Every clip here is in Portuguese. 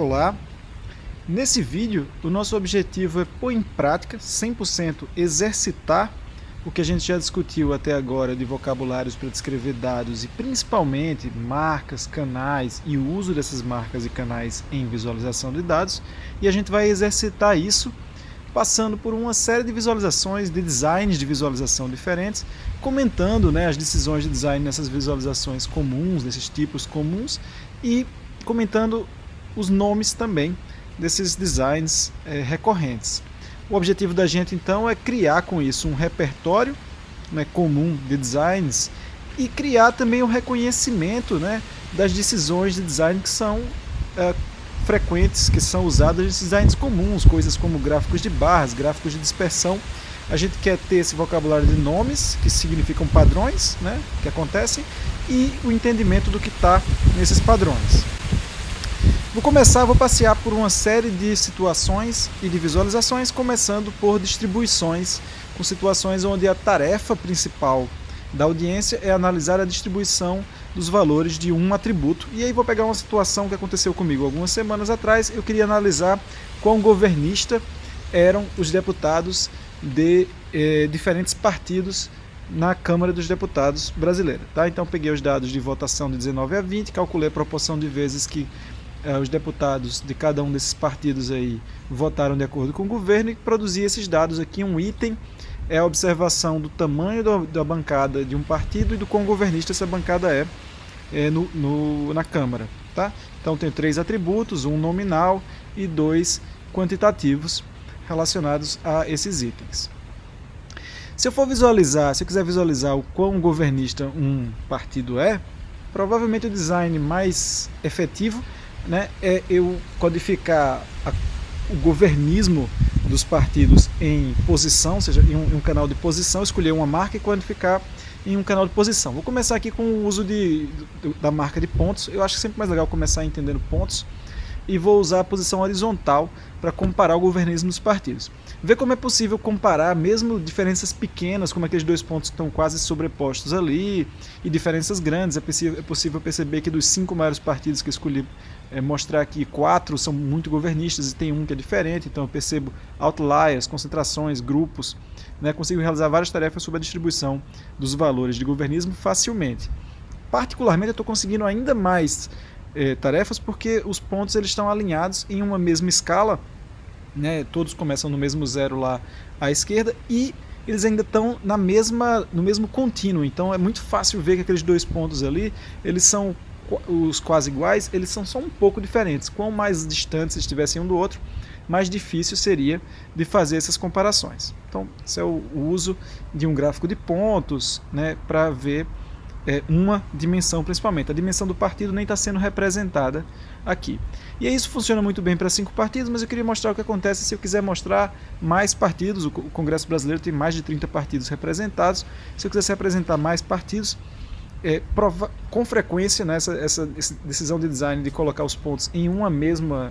Olá! Nesse vídeo, o nosso objetivo é pôr em prática, 100% exercitar o que a gente já discutiu até agora de vocabulários para descrever dados e principalmente marcas, canais e o uso dessas marcas e canais em visualização de dados. E a gente vai exercitar isso passando por uma série de visualizações, de designs de visualização diferentes, comentando as decisões de design nessas visualizações comuns, desses tipos comuns, e comentando os nomes também desses designs recorrentes. O objetivo da gente então é criar com isso um repertório comum de designs e criar também o reconhecimento das decisões de design que são frequentes, que são usadas em designs comuns, coisas como gráficos de barras, gráficos de dispersão. A gente quer ter esse vocabulário de nomes, que significam padrões que acontecem, e o entendimento do que está nesses padrões. Vou passear por uma série de situações e de visualizações, começando por distribuições, com situações onde a tarefa principal da audiência é analisar a distribuição dos valores de um atributo. E aí vou pegar uma situação que aconteceu comigo algumas semanas atrás. Eu queria analisar quão governista eram os deputados de diferentes partidos na Câmara dos Deputados brasileira. Então peguei os dados de votação de 19 a 20, calculei a proporção de vezes que os deputados de cada um desses partidos aí votaram de acordo com o governo e produzi esses dados aqui. Um item é a observação do tamanho da bancada de um partido e do quão governista essa bancada na Câmara. Então tem 3 atributos, um nominal e 2 quantitativos relacionados a esses itens. Se eu quiser visualizar o quão governista um partido é, provavelmente o design mais efetivo é eu codificar o governismo dos partidos em posição, ou seja, em um canal de posição, escolher uma marca e codificar em um canal de posição. Vou começar aqui com o uso da marca de pontos. Eu acho sempre mais legal começar entendendo pontos, e vou usar a posição horizontal para comparar o governismo dos partidos. Ver como é possível comparar mesmo diferenças pequenas, como aqueles 2 pontos que estão quase sobrepostos ali, e diferenças grandes. É possível perceber que dos 5 maiores partidos que eu escolhi mostrar aqui, 4 são muito governistas e tem um que é diferente. Então eu percebo outliers, concentrações, grupos, consigo realizar várias tarefas sobre a distribuição dos valores de governismo facilmente. Particularmente eu estou conseguindo ainda mais tarefas porque os pontos eles estão alinhados em uma mesma escala, todos começam no mesmo zero lá à esquerda e eles ainda estão no mesmo contínuo. Então é muito fácil ver que aqueles 2 pontos ali, eles são os quase iguais, eles são só um pouco diferentes. Quanto mais distantes estivessem um do outro, mais difícil seria de fazer essas comparações. Então esse é o uso de um gráfico de pontos para ver uma dimensão principalmente. A dimensão do partido nem está sendo representada aqui. E isso funciona muito bem para 5 partidos, mas eu queria mostrar o que acontece se eu quiser mostrar mais partidos. O Congresso Brasileiro tem mais de 30 partidos representados. Se eu quisesse representar mais partidos, com frequência essa decisão de design de colocar os pontos em uma mesma,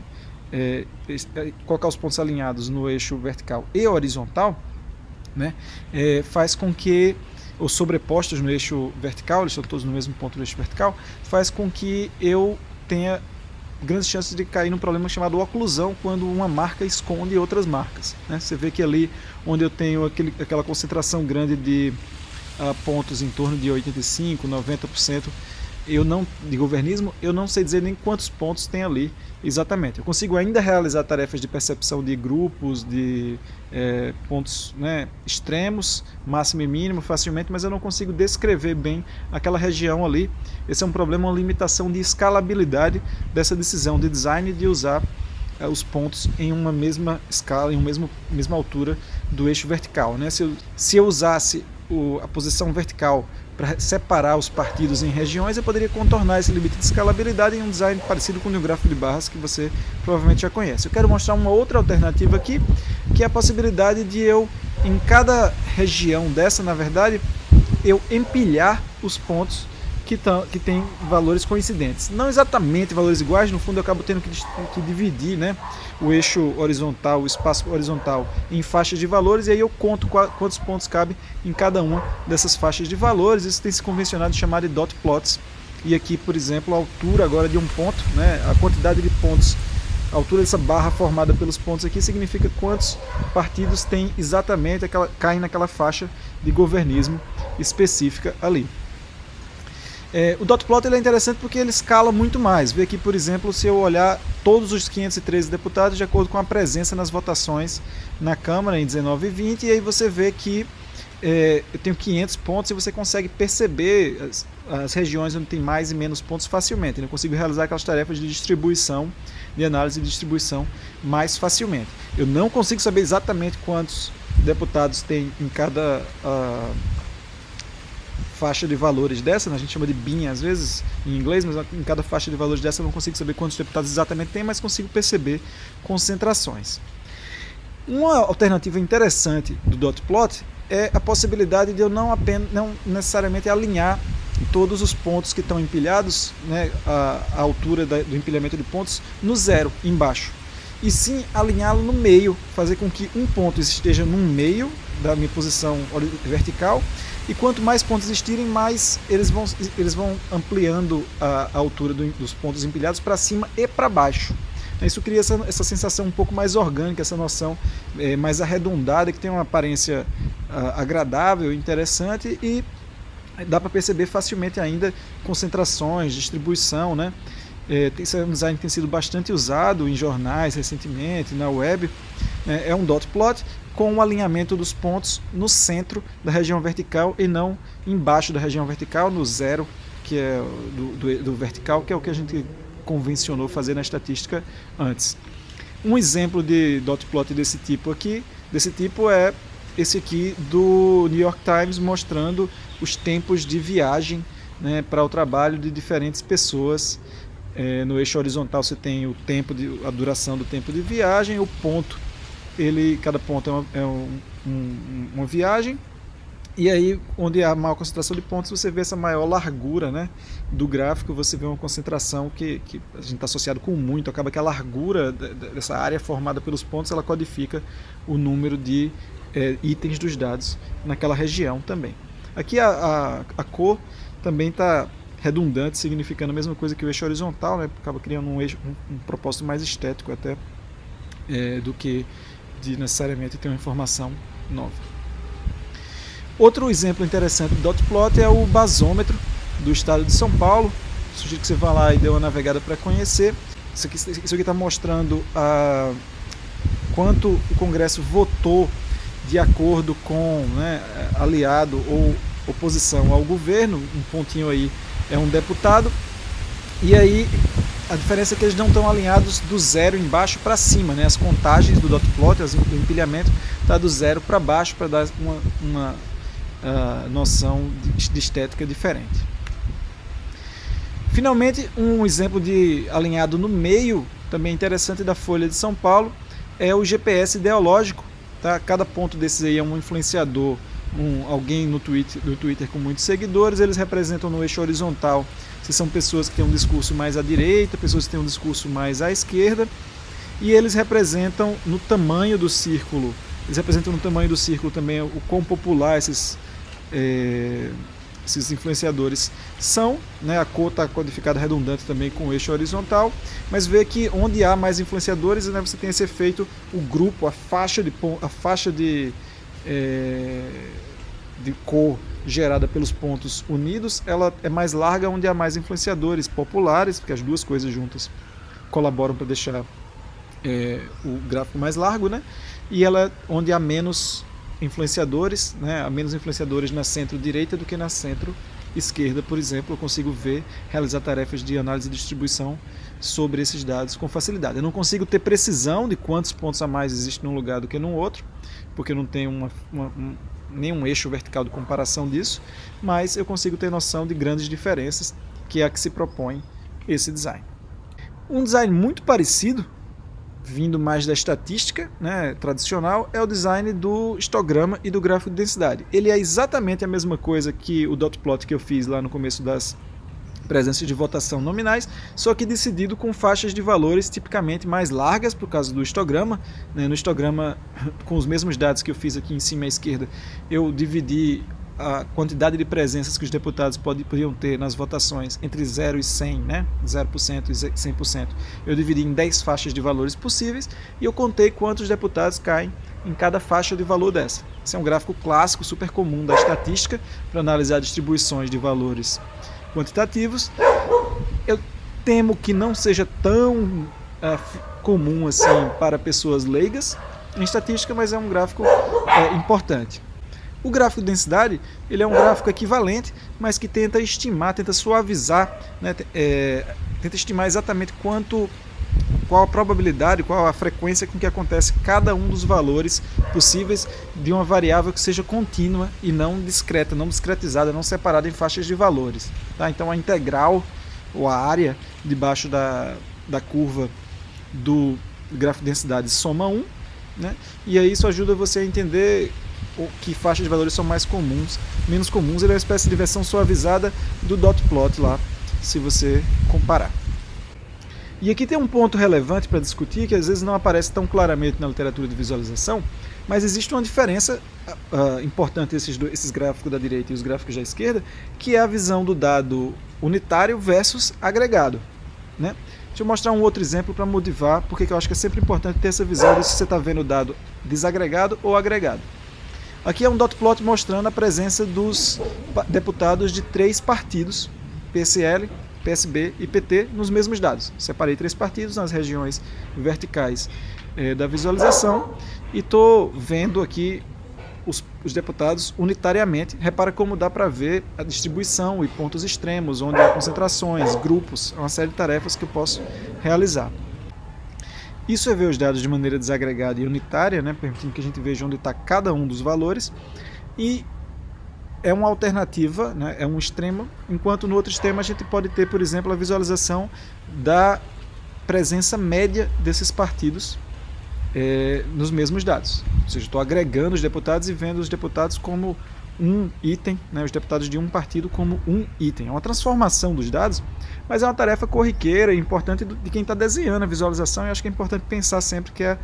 colocar os pontos alinhados no eixo vertical e horizontal, faz com que ou sobrepostos no eixo vertical, eles estão todos no mesmo ponto do eixo vertical, faz com que eu tenha grandes chances de cair num problema chamado oclusão, quando uma marca esconde outras marcas. Você vê que ali onde eu tenho aquela concentração grande de pontos em torno de 85%, 90% de governismo, eu não sei dizer nem quantos pontos tem ali exatamente. Eu consigo ainda realizar tarefas de percepção de grupos, de pontos extremos, máximo e mínimo, facilmente, mas eu não consigo descrever bem aquela região ali. Esse é um problema, uma limitação de escalabilidade dessa decisão de design de usar os pontos em uma mesma escala, em uma mesma altura do eixo vertical. Se eu usasse a posição vertical para separar os partidos em regiões, eu poderia contornar esse limite de escalabilidade em um design parecido com o de um gráfico de barras que você provavelmente já conhece. Eu quero mostrar uma outra alternativa aqui, que é a possibilidade de eu, em cada região dessa, na verdade, eu empilhar os pontos que tem valores coincidentes. Não exatamente valores iguais, no fundo eu acabo tendo que dividir o eixo horizontal, o espaço horizontal, em faixas de valores, e aí eu conto quantos pontos cabem em cada uma dessas faixas de valores. Isso tem se convencionado de chamar de dot plots. E aqui, por exemplo, a altura agora de um ponto, a quantidade de pontos A altura dessa barra formada pelos pontos aqui significa quantos partidos tem exatamente caem naquela faixa de governismo específica ali. O dot plot ele é interessante porque ele escala muito mais. Vê aqui, por exemplo, se eu olhar todos os 513 deputados de acordo com a presença nas votações na Câmara em 19 e 20, e aí você vê que eu tenho 500 pontos e você consegue perceber as regiões onde tem mais e menos pontos facilmente. Eu consigo realizar aquelas tarefas de distribuição, de análise e distribuição mais facilmente. Eu não consigo saber exatamente quantos deputados tem em cada faixa de valores dessa, né? A gente chama de bin às vezes em inglês, mas em cada faixa de valores dessa eu não consigo saber quantos deputados exatamente tem, mas consigo perceber concentrações. Uma alternativa interessante do dot plot é a possibilidade de eu não necessariamente alinhar todos os pontos que estão empilhados, né, a altura do empilhamento de pontos no zero embaixo, e sim alinhá-lo no meio, fazer com que um ponto esteja no meio da minha posição vertical, e quanto mais pontos existirem, mais eles vão ampliando a altura dos pontos empilhados para cima e para baixo. Isso cria essa sensação um pouco mais orgânica, essa noção mais arredondada, que tem uma aparência agradável, interessante, e dá para perceber facilmente ainda concentrações, distribuição, né? Esse é um design que tem sido bastante usado em jornais recentemente, na web. É um dot plot com o alinhamento dos pontos no centro da região vertical e não embaixo da região vertical, no zero, que é do vertical, que é o que a gente convencionou fazer na estatística antes. Um exemplo de dot plot desse tipo é esse aqui do New York Times, mostrando os tempos de viagem, né, para o trabalho de diferentes pessoas. No eixo horizontal você tem a duração do tempo de viagem, o ponto, cada ponto é uma viagem, e aí onde há maior concentração de pontos você vê essa maior largura, né, do gráfico, você vê uma concentração que a gente está associado com muito, acaba que a largura dessa área formada pelos pontos, ela codifica o número de itens dos dados naquela região também. Aqui a cor também está redundante, significando a mesma coisa que o eixo horizontal, né? Acaba criando um propósito mais estético até do que de necessariamente ter uma informação nova. Outro exemplo interessante do dot plot é o basômetro do estado de São Paulo. Sugiro que você vá lá e dê uma navegada para conhecer. Isso aqui está mostrando quanto o Congresso votou de acordo com, né, aliado ou oposição ao governo. Um pontinho aí é um deputado, e aí a diferença é que eles não estão alinhados do zero embaixo para cima, né? As contagens do dot plot, o empilhamento está do zero para baixo, para dar uma noção de estética diferente. Finalmente, um exemplo de alinhado no meio, também interessante, da Folha de São Paulo, é o GPS ideológico. Tá? Cada ponto desses aí é um influenciador, alguém no Twitter com muitos seguidores. Eles representam no eixo horizontal se são pessoas que têm um discurso mais à direita, pessoas que têm um discurso mais à esquerda, e eles representam no tamanho do círculo. Eles representam no tamanho do círculo também o quão popular esses influenciadores são, né? A cor está codificada redundante também com o eixo horizontal, mas vê que onde há mais influenciadores, né, você tem esse efeito, o grupo, a faixa de cor gerada pelos pontos unidos, ela é mais larga onde há mais influenciadores populares, porque as duas coisas juntas colaboram para deixar o gráfico mais largo, né? E ela onde há menos influenciadores, né? Há menos influenciadores na centro-direita do que na centro-esquerda, por exemplo. Eu consigo realizar tarefas de análise e distribuição sobre esses dados com facilidade. Eu não consigo ter precisão de quantos pontos a mais existem num lugar do que no outro, porque eu não tenho nenhum eixo vertical de comparação disso, mas eu consigo ter noção de grandes diferenças, que é a que se propõe esse design. Um design muito parecido, vindo mais da estatística, né, tradicional, é o design do histograma e do gráfico de densidade. Ele é exatamente a mesma coisa que o dot plot que eu fiz lá no começo das presenças de votação nominais, só que decidido com faixas de valores tipicamente mais largas, por causa do histograma. No histograma, com os mesmos dados que eu fiz aqui em cima à esquerda, eu dividi a quantidade de presenças que os deputados podiam ter nas votações entre 0 e 100, né? 0% e 100%. Eu dividi em 10 faixas de valores possíveis e eu contei quantos deputados caem em cada faixa de valor dessa. Esse é um gráfico clássico, super comum da estatística para analisar distribuições de valores quantitativos. Eu temo que não seja tão comum assim para pessoas leigas em estatística, mas é um gráfico importante. O gráfico de densidade, ele é um gráfico equivalente, mas que tenta estimar, tenta suavizar, né, tenta estimar exatamente qual a probabilidade, qual a frequência com que acontece cada um dos valores possíveis de uma variável que seja contínua e não discreta, não discretizada, não separada em faixas de valores. Tá? Então a integral, ou a área debaixo da curva do gráfico de densidade soma 1, né? E aí isso ajuda você a entender que faixas de valores são mais comuns, menos comuns. Ele é uma espécie de versão suavizada do dot plot lá, se você comparar. E aqui tem um ponto relevante para discutir, que às vezes não aparece tão claramente na literatura de visualização, mas existe uma diferença importante entre esses gráficos da direita e os gráficos da esquerda, que é a visão do dado unitário versus agregado, né? Deixa eu mostrar um outro exemplo para motivar, porque eu acho que é sempre importante ter essa visão de se você está vendo o dado desagregado ou agregado. Aqui é um dot plot mostrando a presença dos deputados de 3 partidos, PSL, PSB e PT, nos mesmos dados. Separei 3 partidos nas regiões verticais da visualização e estou vendo aqui os deputados unitariamente. Repara como dá para ver a distribuição e pontos extremos, onde há concentrações, grupos, uma série de tarefas que eu posso realizar. Isso é ver os dados de maneira desagregada e unitária, né, permitindo que a gente veja onde está cada um dos valores, e é uma alternativa, né, é um extremo, enquanto no outro extremo a gente pode ter, por exemplo, a visualização da presença média desses partidos nos mesmos dados. Ou seja, estou agregando os deputados e vendo os deputados como um item, né, os deputados de um partido como um item. É uma transformação dos dados, mas é uma tarefa corriqueira e importante de quem está desenhando a visualização, e acho que é importante pensar sempre que é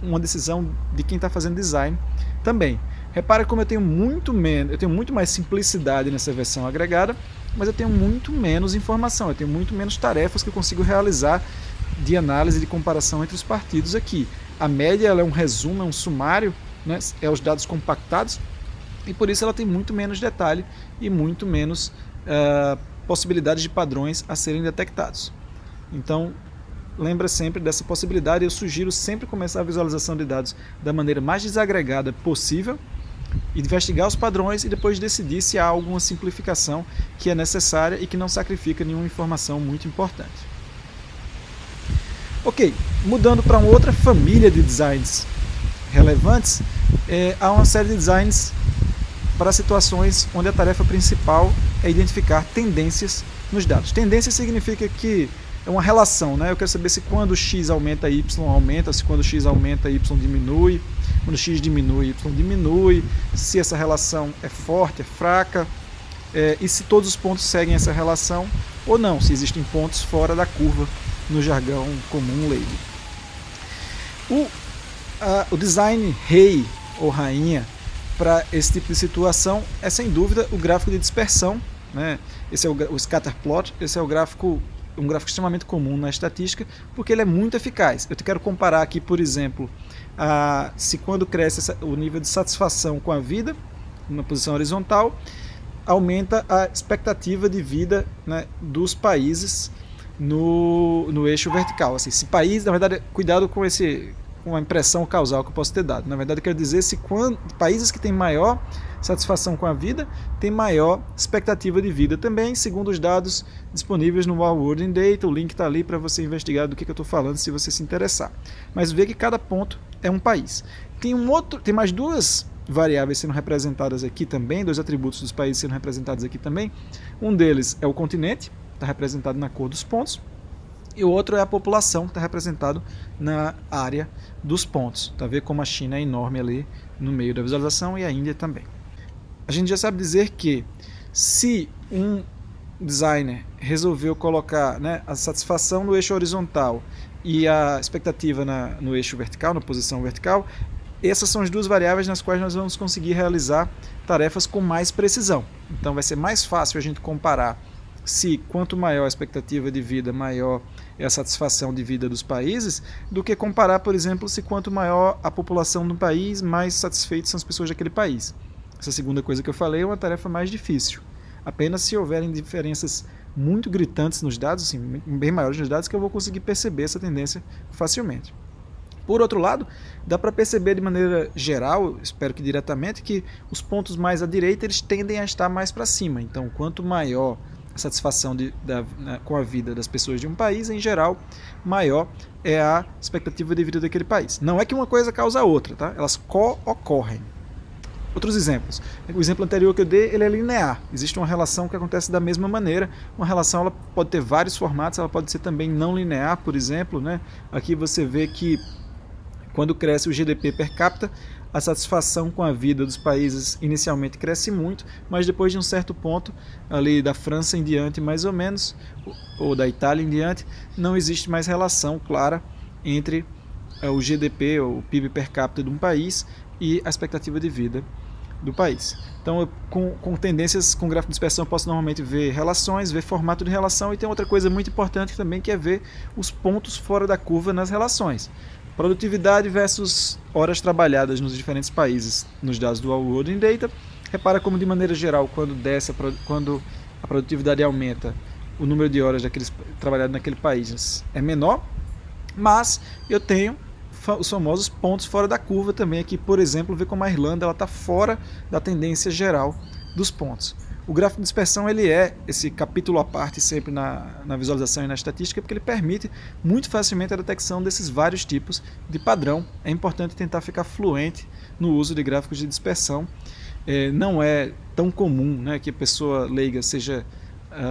uma decisão de quem está fazendo design também. Repara como eu tenho muito mais simplicidade nessa versão agregada, mas eu tenho muito menos informação, eu tenho muito menos tarefas que eu consigo realizar de análise e de comparação entre os partidos aqui. A média ela é um resumo, é um sumário, né, é os dados compactados, e por isso ela tem muito menos detalhe e muito menos possibilidades de padrões a serem detectados. Então, lembra sempre dessa possibilidade. Eu sugiro sempre começar a visualização de dados da maneira mais desagregada possível, investigar os padrões e depois decidir se há alguma simplificação que é necessária e que não sacrifica nenhuma informação muito importante. Ok, mudando para uma outra família de designs relevantes, há uma série de designs para situações onde a tarefa principal é identificar tendências nos dados. Tendência significa que é uma relação, né? Eu quero saber se quando x aumenta, y aumenta, se quando x aumenta, y diminui, quando x diminui, y diminui, se essa relação é forte, é fraca, e se todos os pontos seguem essa relação ou não, se existem pontos fora da curva, no jargão comum leigo. O design rei ou rainha para esse tipo de situação é sem dúvida o gráfico de dispersão, né? Esse é o scatter plot. Esse é um gráfico extremamente comum na estatística, porque ele é muito eficaz. Eu quero comparar aqui, por exemplo, se quando cresce o nível de satisfação com a vida, na posição horizontal, aumenta a expectativa de vida, né, dos países no eixo vertical. Assim, se país, na verdade, cuidado com a impressão causal que eu posso ter dado. Na verdade, eu quero dizer se países que têm maior satisfação com a vida têm maior expectativa de vida também, segundo os dados disponíveis no World in Data. O link está ali para você investigar do que eu estou falando, se você se interessar. Mas vê que cada ponto é um país. Tem mais 2 variáveis sendo representadas aqui também, 2 atributos dos países sendo representados aqui também. Um deles é o continente, está representado na cor dos pontos, e o outro é a população, que está representado na área dos pontos. Tá vendo como a China é enorme ali no meio da visualização, e a Índia também. A gente já sabe dizer que se um designer resolveu colocar, né, a satisfação no eixo horizontal e a expectativa no eixo vertical, na posição vertical, essas são as duas variáveis nas quais nós vamos conseguir realizar tarefas com mais precisão. Então vai ser mais fácil a gente comparar se quanto maior a expectativa de vida, maior é a satisfação de vida dos países, do que comparar, por exemplo, se quanto maior a população do país, mais satisfeitas são as pessoas daquele país. Essa segunda coisa que eu falei é uma tarefa mais difícil. Apenas se houverem diferenças muito gritantes nos dados, assim, bem maiores nos dados, que eu vou conseguir perceber essa tendência facilmente. Por outro lado, dá para perceber de maneira geral, espero que diretamente, que os pontos mais à direita eles tendem a estar mais para cima. Então, quanto maior a satisfação com a vida das pessoas de um país, em geral, maior é a expectativa de vida daquele país. Não é que uma coisa causa a outra, tá? Elas co-ocorrem. Outros exemplos. O exemplo anterior que eu dei, ele é linear. Existe uma relação que acontece da mesma maneira. Uma relação ela pode ter vários formatos, ela pode ser também não linear, por exemplo, né? Aqui você vê que quando cresce o GDP per capita, a satisfação com a vida dos países inicialmente cresce muito, mas depois de um certo ponto, ali da França em diante mais ou menos, ou da Itália em diante, não existe mais relação clara entre o GDP, ou o PIB per capita de um país, e a expectativa de vida do país. Então, com tendências com gráfico de dispersão, eu posso normalmente ver relações, ver formato de relação, e tem outra coisa muito importante também, que é ver os pontos fora da curva nas relações. Produtividade versus horas trabalhadas nos diferentes países nos dados do World in Data. Repara como, de maneira geral, quando a produtividade aumenta, o número de horas trabalhadas naquele país é menor, mas eu tenho os famosos pontos fora da curva também aqui, por exemplo, ver como a Irlanda está fora da tendência geral dos pontos. O gráfico de dispersão ele é esse capítulo à parte sempre na visualização e na estatística, porque ele permite muito facilmente a detecção desses vários tipos de padrão. É importante tentar ficar fluente no uso de gráficos de dispersão. Não é tão comum, né, que a pessoa leiga seja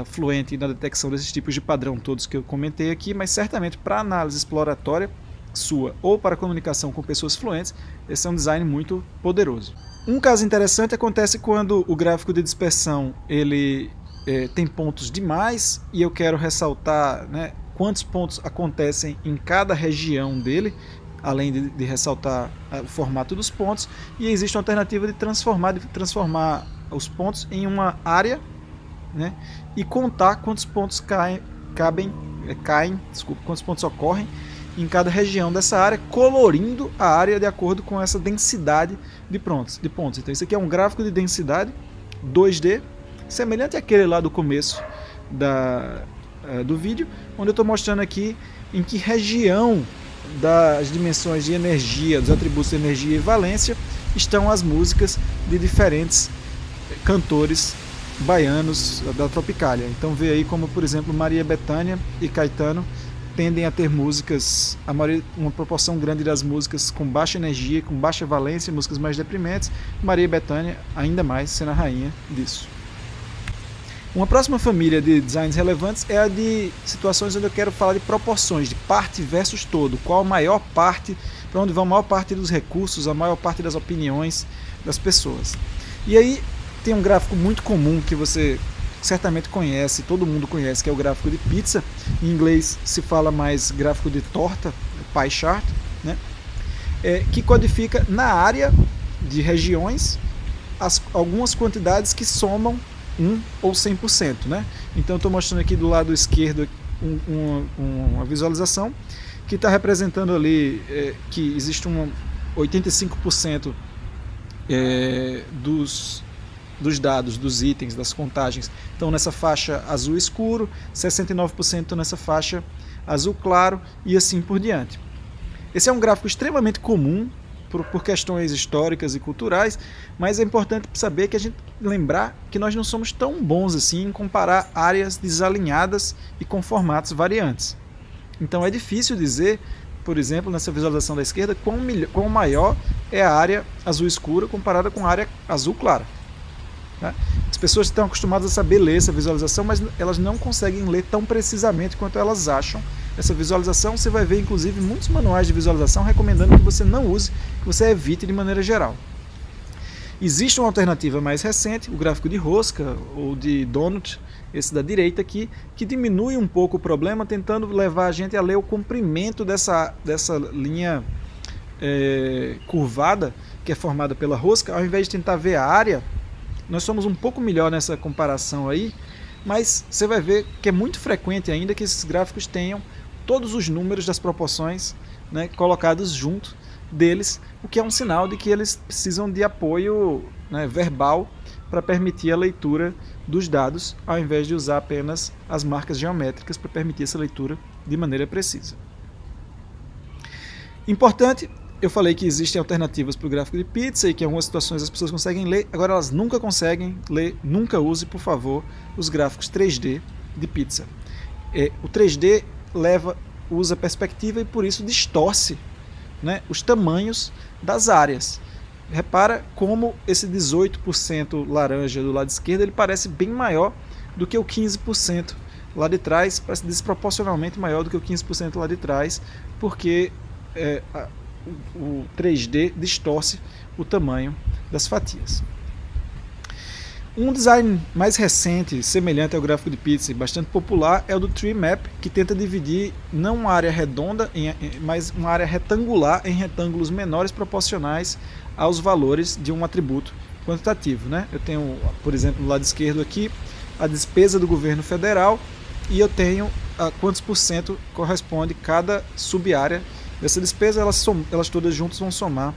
fluente na detecção desses tipos de padrão todos que eu comentei aqui, mas certamente para análise exploratória sua ou para comunicação com pessoas fluentes, esse é um design muito poderoso. Um caso interessante acontece quando o gráfico de dispersão ele tem pontos demais e eu quero ressaltar, né, quantos pontos acontecem em cada região dele, além de ressaltar o formato dos pontos, e existe uma alternativa de transformar os pontos em uma área, né, e contar quantos pontos quantos pontos ocorrem em cada região dessa área, colorindo a área de acordo com essa densidade de pontos. Então isso aqui é um gráfico de densidade 2D, semelhante àquele lá do começo do vídeo, onde eu estou mostrando aqui em que região das dimensões de energia, dos atributos de energia e valência, estão as músicas de diferentes cantores baianos da Tropicália. Então vê aí como, por exemplo, Maria Bethânia e Caetano tendem a ter músicas, uma proporção grande das músicas com baixa energia, com baixa valência, músicas mais deprimentes. Maria Bethânia ainda mais sendo a rainha disso. Uma próxima família de designs relevantes é a de situações onde eu quero falar de proporções, de parte versus todo, qual a maior parte, para onde vai a maior parte dos recursos, a maior parte das opiniões das pessoas. E aí tem um gráfico muito comum que você certamente conhece, todo mundo conhece, que é o gráfico de pizza. Em inglês se fala mais gráfico de torta, pie chart, né? Que codifica na área de regiões algumas quantidades que somam 1 ou 100%, né? Então eu estou mostrando aqui do lado esquerdo uma visualização que está representando ali que existe 85% dos dados, dos itens, das contagens estão nessa faixa azul escuro, 69% nessa faixa azul claro e assim por diante. Esse é um gráfico extremamente comum por questões históricas e culturais, mas é importante saber que a gente lembrar que nós não somos tão bons assim em comparar áreas desalinhadas e com formatos variantes. Então é difícil dizer, por exemplo, nessa visualização da esquerda, quão maior é a área azul escura comparada com a área azul clara. As pessoas estão acostumadas a saber ler essa visualização, mas elas não conseguem ler tão precisamente quanto elas acham essa visualização. Você vai ver, inclusive, muitos manuais de visualização recomendando que você não use, que você evite de maneira geral. Existe uma alternativa mais recente, o gráfico de rosca ou de donut, esse da direita aqui, que diminui um pouco o problema, tentando levar a gente a ler o comprimento dessa linha curvada, que é formada pela rosca, ao invés de tentar ver a área, nós somos um pouco melhor nessa comparação aí, mas você vai ver que é muito frequente ainda que esses gráficos tenham todos os números das proporções, né, colocados junto deles, o que é um sinal de que eles precisam de apoio, né, verbal para permitir a leitura dos dados, ao invés de usar apenas as marcas geométricas para permitir essa leitura de maneira precisa. Importante, eu falei que existem alternativas para o gráfico de pizza e que em algumas situações as pessoas conseguem ler, agora elas nunca conseguem ler, nunca use, por favor, os gráficos 3D de pizza. O 3D usa perspectiva e por isso distorce, né, os tamanhos das áreas. Repara como esse 18% laranja do lado esquerdo ele parece bem maior do que o 15% lá de trás, parece desproporcionalmente maior do que o 15% lá de trás, porque o 3D distorce o tamanho das fatias. Um design mais recente, semelhante ao gráfico de pizza, bastante popular, é o do Tree Map, que tenta dividir não uma área redonda, mas uma área retangular em retângulos menores proporcionais aos valores de um atributo quantitativo, né? Eu tenho, por exemplo, no lado esquerdo aqui, a despesa do governo federal e eu tenho quantos por cento corresponde cada sub-área dessa despesa, elas todas juntas vão somar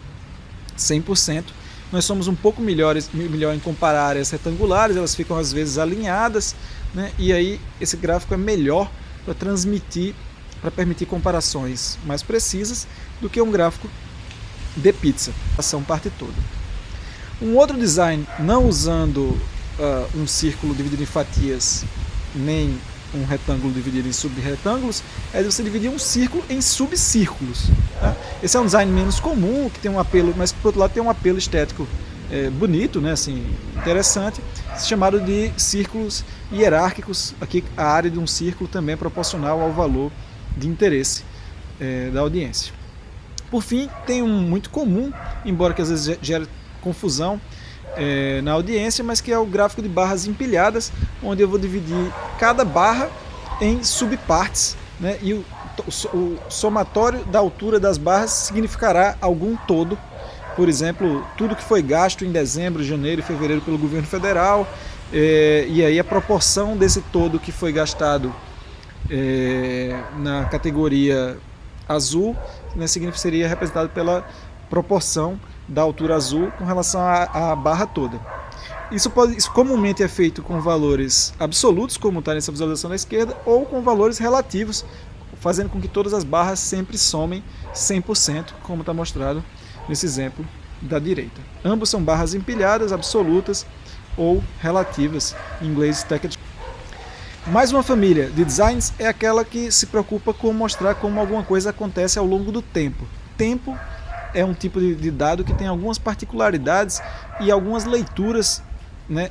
100%. Nós somos um pouco melhor em comparar áreas retangulares, elas ficam às vezes alinhadas, né? E aí esse gráfico é melhor para transmitir, para permitir comparações mais precisas do que um gráfico de pizza, ação parte toda. Um outro design, não usando um círculo dividido em fatias, nem um retângulo dividido em subretângulos, é você dividir um círculo em subcírculos. Tá? Esse é um design menos comum, que tem um apelo, mas por outro lado tem um apelo estético bonito, né? Assim, interessante, chamado de círculos hierárquicos. Aqui a área de um círculo também é proporcional ao valor de interesse da audiência. Por fim, tem um muito comum, embora que às vezes gere confusão na audiência, mas que é o gráfico de barras empilhadas, onde eu vou dividir cada barra em subpartes, né? E o somatório da altura das barras significará algum todo. Por exemplo, tudo que foi gasto em dezembro, janeiro e fevereiro pelo governo federal, e aí a proporção desse todo que foi gastado na categoria azul, né, seria representado pela proporção da altura azul com relação à barra toda. Isso comumente é feito com valores absolutos, como está nessa visualização da esquerda, ou com valores relativos, fazendo com que todas as barras sempre somem 100%, como está mostrado nesse exemplo da direita. Ambos são barras empilhadas, absolutas ou relativas, em inglês stacked. Mais uma família de designs é aquela que se preocupa com mostrar como alguma coisa acontece ao longo do tempo. Tempo é um tipo de dado que tem algumas particularidades e algumas leituras, né,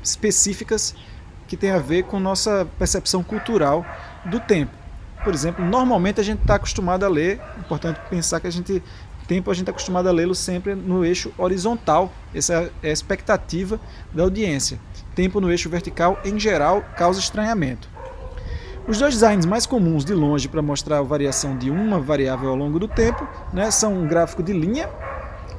específicas que tem a ver com nossa percepção cultural do tempo. Por exemplo, normalmente a gente está acostumado a ler, é importante pensar que a gente está acostumado a lê-lo sempre no eixo horizontal, essa é a expectativa da audiência. Tempo no eixo vertical, em geral, causa estranhamento. Os dois designs mais comuns de longe para mostrar a variação de uma variável ao longo do tempo, né, são um gráfico de linha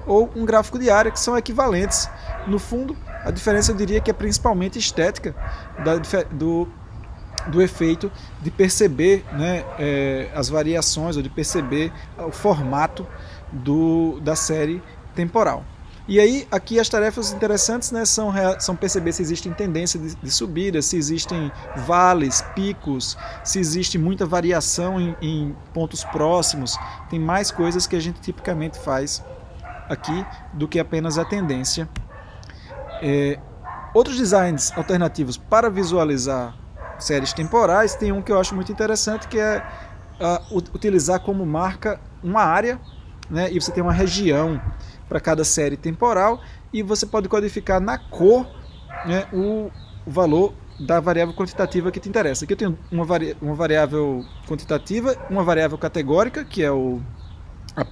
ou um gráfico de área, que são equivalentes. No fundo, a diferença eu diria que é principalmente estética do efeito de perceber, né, as variações ou de perceber o formato da série temporal. E aí, aqui as tarefas interessantes, né, são perceber se existem tendências de subida, se existem vales, picos, se existe muita variação em pontos próximos. Tem mais coisas que a gente tipicamente faz aqui do que apenas a tendência. Outros designs alternativos para visualizar séries temporais, tem um que eu acho muito interessante, que é utilizar como marca uma área, né, e você tem uma região para cada série temporal, e você pode codificar na cor, né, o valor da variável quantitativa que te interessa. Aqui eu tenho uma variável quantitativa, uma variável categórica, que é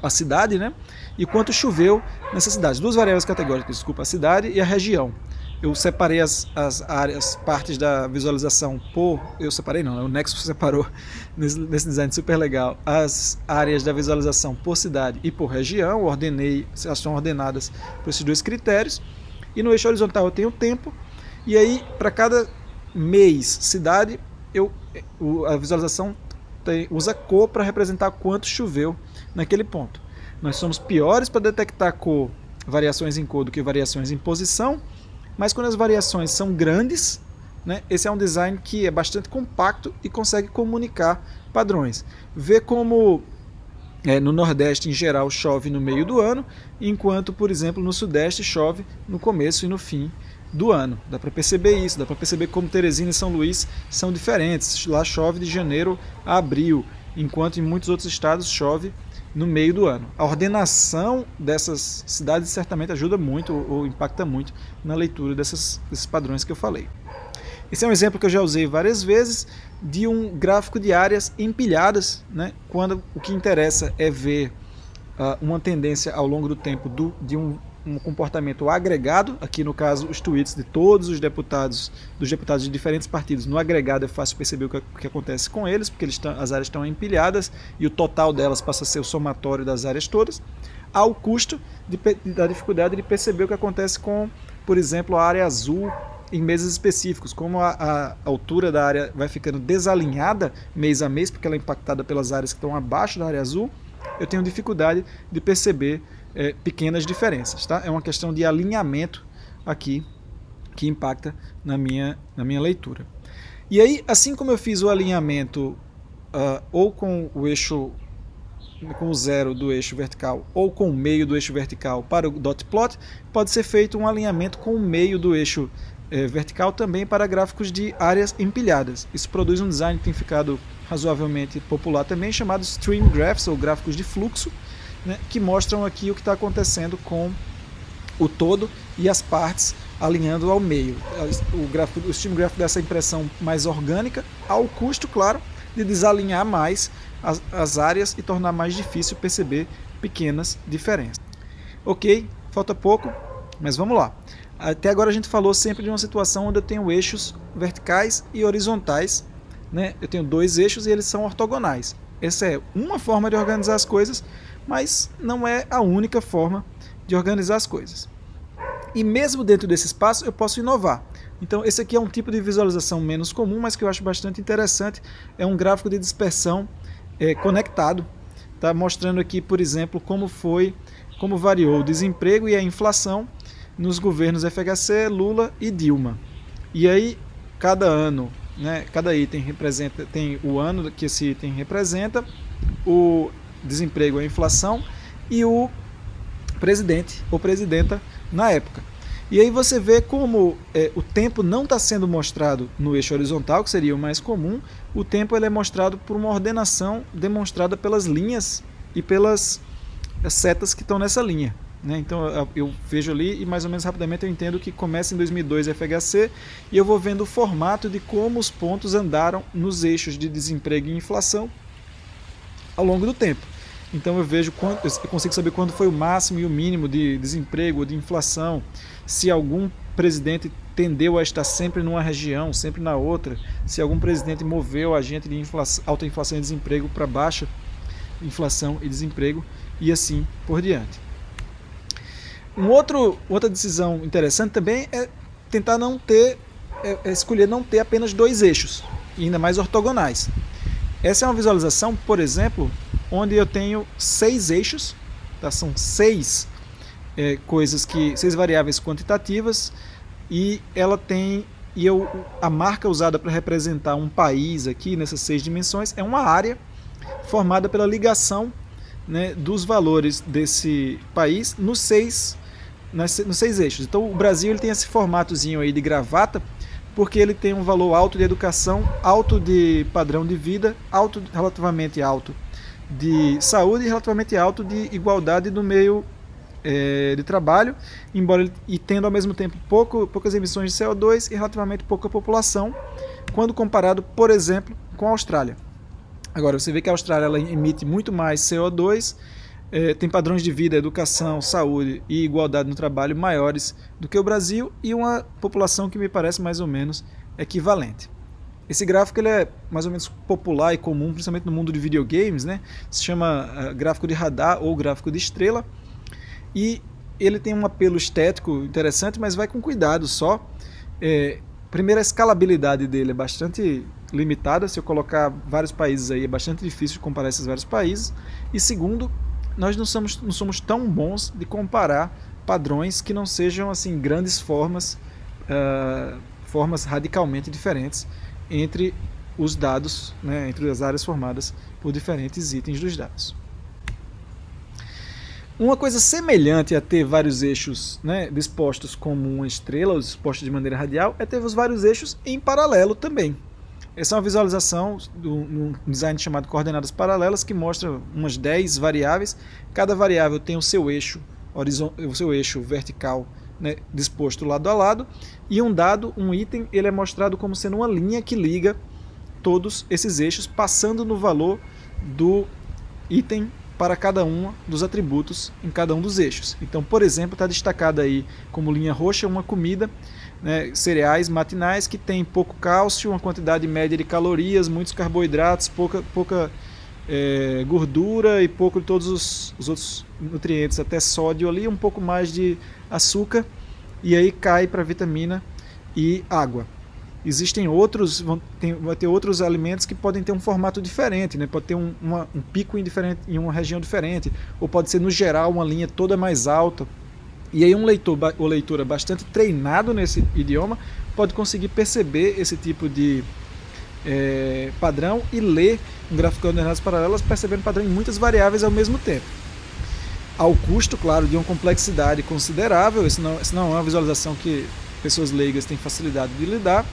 a cidade, né, e quanto choveu nessa cidade. Duas variáveis categóricas, desculpa, a cidade e a região. eu separei as áreas, partes da visualização por... Eu separei não, o Nexus separou nesse design super legal. As áreas da visualização por cidade e por região, ordenei, elas estão ordenadas por esses dois critérios. E no eixo horizontal eu tenho o tempo. E aí, para cada mês, cidade, a visualização usa cor para representar quanto choveu naquele ponto. Nós somos piores para detectar cor, variações em cor do que variações em posição, mas quando as variações são grandes, né, esse é um design que é bastante compacto e consegue comunicar padrões. Vê como no Nordeste, em geral, chove no meio do ano, enquanto, por exemplo, no Sudeste chove no começo e no fim do ano. Dá para perceber isso, dá para perceber como Teresina e São Luís são diferentes. Lá chove de janeiro a abril, enquanto em muitos outros estados chove no meio do ano. A ordenação dessas cidades certamente ajuda muito ou impacta muito na leitura desses padrões que eu falei. Esse é um exemplo que eu já usei várias vezes de um gráfico de áreas empilhadas, né, quando o que interessa é ver uma tendência ao longo do tempo de um comportamento agregado. Aqui no caso os tweets de todos os deputados, dos deputados de diferentes partidos. No agregado é fácil perceber o que acontece com eles, porque as áreas estão empilhadas e o total delas passa a ser o somatório das áreas todas, ao custo da dificuldade de perceber o que acontece com, por exemplo, a área azul em meses específicos. Como a altura da área vai ficando desalinhada mês a mês, porque ela é impactada pelas áreas que estão abaixo da área azul, eu tenho dificuldade de perceber pequenas diferenças. Tá? É uma questão de alinhamento aqui que impacta na minha leitura. E aí, assim como eu fiz o alinhamento ou com o eixo, com o zero do eixo vertical ou com o meio do eixo vertical para o dot plot, pode ser feito um alinhamento com o meio do eixo vertical também para gráficos de áreas empilhadas. Isso produz um design que tem ficado razoavelmente popular também, chamado stream graphs, ou gráficos de fluxo, né, que mostram aqui o que está acontecendo com o todo e as partes alinhando ao meio. O stream graph dá essa impressão mais orgânica, ao custo, claro, de desalinhar mais as áreas e tornar mais difícil perceber pequenas diferenças. Ok, falta pouco, mas vamos lá. Até agora a gente falou sempre de uma situação onde eu tenho eixos verticais e horizontais, né? Eu tenho dois eixos e eles são ortogonais. Essa é uma forma de organizar as coisas, mas não é a única forma de organizar as coisas. E mesmo dentro desse espaço eu posso inovar. Então esse aqui é um tipo de visualização menos comum, mas que eu acho bastante interessante. É um gráfico de dispersão conectado, tá? Mostrando aqui, por exemplo, como variou o desemprego e a inflação nos governos FHC, Lula e Dilma. E aí, cada ano, né, cada item tem o ano que esse item representa, o desemprego, a inflação e o presidente ou presidenta na época. E aí você vê como o tempo não está sendo mostrado no eixo horizontal, que seria o mais comum. O tempo ele é mostrado por uma ordenação demonstrada pelas linhas e pelas setas que estão nessa linha. Então eu vejo ali e mais ou menos rapidamente eu entendo que começa em 2002 FHC e eu vou vendo o formato de como os pontos andaram nos eixos de desemprego e inflação ao longo do tempo. Então eu consigo saber quando foi o máximo e o mínimo de desemprego ou de inflação, se algum presidente tendeu a estar sempre numa região, sempre na outra, se algum presidente moveu a gente de alta inflação e desemprego para baixa inflação e desemprego e assim por diante. Outra decisão interessante também é tentar escolher não ter apenas dois eixos, e ainda mais ortogonais. Essa é uma visualização, por exemplo, onde eu tenho 6 eixos, tá? São 6 6 variáveis quantitativas, e a marca usada para representar um país aqui nessas 6 dimensões é uma área formada pela ligação, né, dos valores desse país nos 6 eixos. Então o Brasil ele tem esse formatozinho aí de gravata, porque ele tem um valor alto de educação, alto de padrão de vida, relativamente alto de saúde e relativamente alto de igualdade no meio de trabalho, embora tendo ao mesmo tempo poucas emissões de CO2 e relativamente pouca população, quando comparado, por exemplo, com a Austrália. Agora você vê que a Austrália ela emite muito mais CO2 tem padrões de vida, educação, saúde e igualdade no trabalho maiores do que o Brasil e uma população que me parece mais ou menos equivalente. Esse gráfico ele é mais ou menos popular e comum, principalmente no mundo de videogames, né? Se chama gráfico de radar ou gráfico de estrela, e ele tem um apelo estético interessante, mas vai com cuidado só. Primeiro, a escalabilidade dele é bastante limitada. Se eu colocar vários países aí, é bastante difícil comparar esses vários países. E segundo, nós não somos tão bons de comparar padrões que não sejam assim grandes formas radicalmente diferentes entre os dados, né, entre as áreas formadas por diferentes itens dos dados. Uma coisa semelhante a ter vários eixos, né, dispostos como uma estrela, ou dispostos de maneira radial, é ter os vários eixos em paralelo também. Essa é uma visualização de um design chamado coordenadas paralelas, que mostra umas 10 variáveis. Cada variável tem o seu eixo vertical, né, disposto lado a lado, e um item, ele é mostrado como sendo uma linha que liga todos esses eixos, passando no valor do item para cada um dos atributos em cada um dos eixos. Então, por exemplo, está destacada aí como linha roxa uma comida, né, cereais matinais, que tem pouco cálcio, uma quantidade média de calorias, muitos carboidratos, pouca gordura e pouco de todos os outros nutrientes, até sódio ali, um pouco mais de açúcar, e aí cai para vitamina e água. Existem outros, vai ter outros alimentos que podem ter um formato diferente, né? Pode ter um pico em uma região diferente, ou pode ser no geral uma linha toda mais alta. E aí um leitor ou leitora bastante treinado nesse idioma pode conseguir perceber esse tipo de padrão e ler um gráfico de coordenadas paralelas percebendo padrão em muitas variáveis ao mesmo tempo. Ao custo, claro, de uma complexidade considerável. Isso não é uma visualização que pessoas leigas têm facilidade de lidar,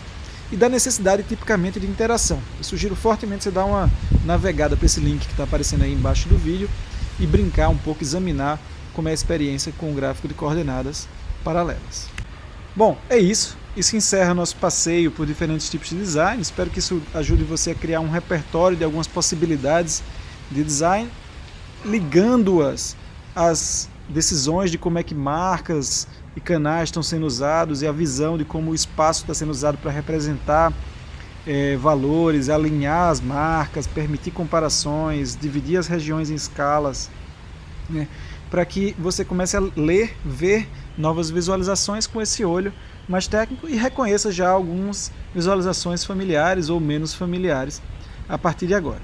e da necessidade tipicamente de interação. Eu sugiro fortemente você dar uma navegada para esse link que está aparecendo aí embaixo do vídeo e brincar um pouco, examinar como é a experiência com o gráfico de coordenadas paralelas. Bom, é isso. Isso encerra nosso passeio por diferentes tipos de design. Espero que isso ajude você a criar um repertório de algumas possibilidades de design, ligando-as às decisões de como é que marcas e canais estão sendo usados, e a visão de como o espaço está sendo usado para representar valores, alinhar as marcas, permitir comparações, dividir as regiões em escalas, né, para que você comece a ler, ver novas visualizações com esse olho mais técnico e reconheça já algumas visualizações familiares ou menos familiares a partir de agora.